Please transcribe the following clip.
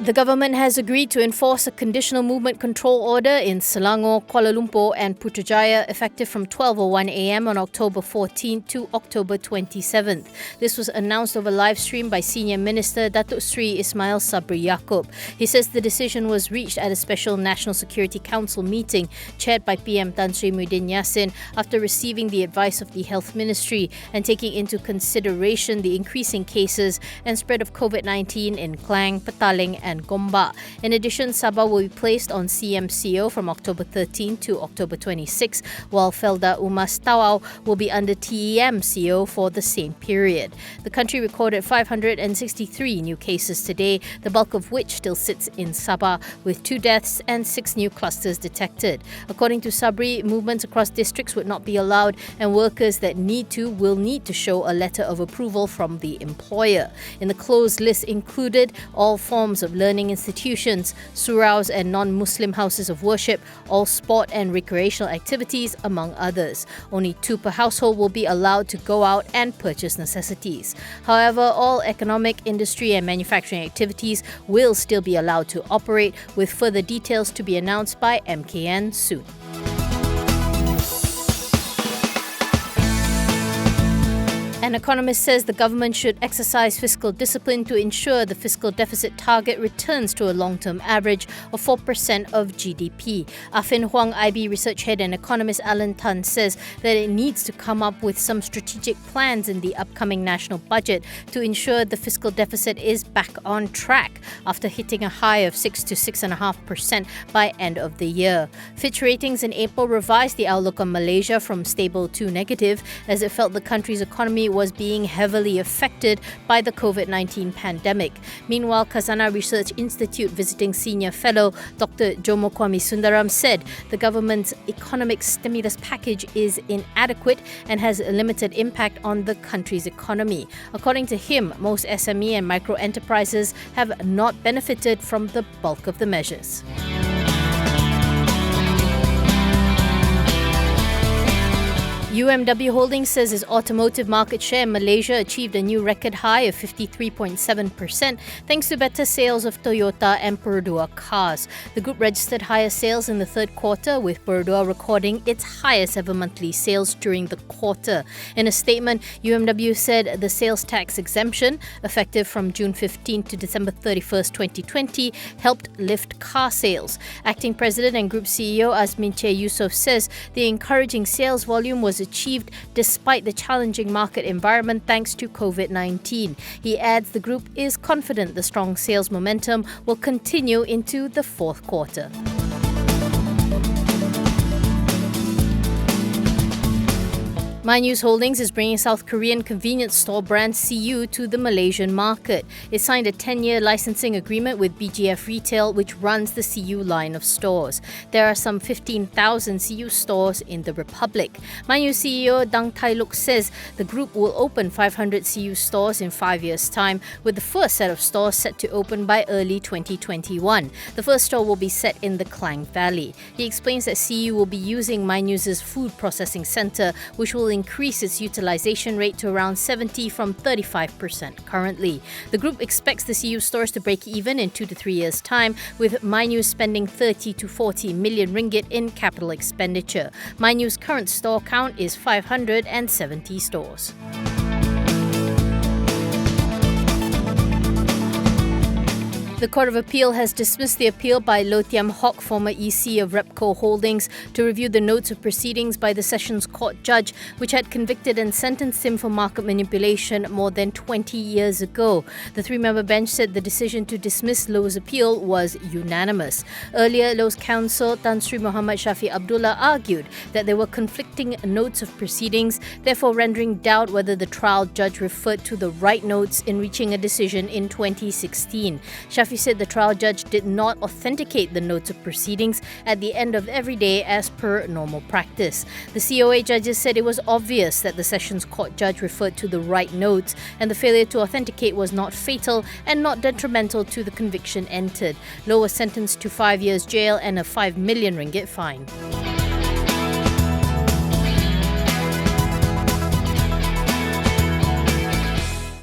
The government has agreed to enforce a Conditional Movement Control Order in Selangor, Kuala Lumpur and Putrajaya effective from 12:01 a.m. on October 14th to October 27th. This was announced over live stream by Senior Minister Datuk Sri Ismail Sabri Yaakob. He says the decision was reached at a special National Security Council meeting chaired by PM Tan Sri Muhyiddin Yassin after receiving the advice of the Health Ministry and taking into consideration the increasing cases and spread of COVID-19 in Klang, Petaling and Gombak. In addition, Sabah will be placed on CMCO from October 13 to October 26, while Felda Umas Tawau will be under TEMCO for the same period. The country recorded 563 new cases today, the bulk of which still sits in Sabah, with 2 deaths and 6 new clusters detected. According to Sabri, movements across districts would not be allowed, and workers that will need to show a letter of approval from the employer. In the closed list included all forms of learning institutions, suraus and non-Muslim houses of worship, all sport and recreational activities, among others. Only 2 per household will be allowed to go out and purchase necessities. However, all economic, industry and manufacturing activities will still be allowed to operate, with further details to be announced by MKN soon. An economist says the government should exercise fiscal discipline to ensure the fiscal deficit target returns to a long-term average of 4% of GDP. Afin Huang IB research head and economist Alan Tan says that it needs to come up with some strategic plans in the upcoming national budget to ensure the fiscal deficit is back on track after hitting a high of 6 to 6.5% by end of the year. Fitch Ratings in April revised the outlook on Malaysia from stable to negative as it felt the country's economy was being heavily affected by the COVID-19 pandemic. Meanwhile, Khazanah Research Institute visiting senior fellow Dr. Jomo Kwame Sundaram said the government's economic stimulus package is inadequate and has a limited impact on the country's economy. According to him, most SME and micro enterprises have not benefited from the bulk of the measures. UMW Holdings says its automotive market share in Malaysia achieved a new record high of 53.7% thanks to better sales of Toyota and Perodua cars. The group registered higher sales in the third quarter, with Perodua recording its highest ever monthly sales during the quarter. In a statement, UMW said the sales tax exemption, effective from June 15 to December 31, 2020, helped lift car sales. Acting President and Group CEO Azmin Che Yusof says the encouraging sales volume was achieved despite the challenging market environment thanks to COVID-19. He adds the group is confident the strong sales momentum will continue into the fourth quarter. MyNews Holdings is bringing South Korean convenience store brand CU to the Malaysian market. It signed a 10-year licensing agreement with BGF Retail, which runs the CU line of stores. There are some 15,000 CU stores in the Republic. MyNews CEO Dang Tai Luk says the group will open 500 CU stores in 5 years' time, with the first set of stores set to open by early 2021. The first store will be set in the Klang Valley. He explains that CU will be using MyNews' food processing centre, which will increase its utilisation rate to around 70% from 35% currently. The group expects the CU stores to break even in 2 to 3 years' time, with MyNews spending 30 to 40 million ringgit in capital expenditure. MyNews' current store count is 570 stores. The Court of Appeal has dismissed the appeal by Low Tiam Hock, former EC of Umw Holdings, to review the notes of proceedings by the Sessions Court judge, which had convicted and sentenced him for market manipulation more than 20 years ago. The 3-member bench said the decision to dismiss Low's appeal was unanimous. Earlier, Low's counsel, Tan Sri Muhammad Shafi Abdullah, argued that there were conflicting notes of proceedings, therefore rendering doubt whether the trial judge referred to the right notes in reaching a decision in 2016. Shafi said the trial judge did not authenticate the notes of proceedings at the end of every day as per normal practice. The COA judges said it was obvious that the Sessions Court judge referred to the right notes, and the failure to authenticate was not fatal and not detrimental to the conviction entered. Low was sentenced to 5 years jail and a 5 million ringgit fine.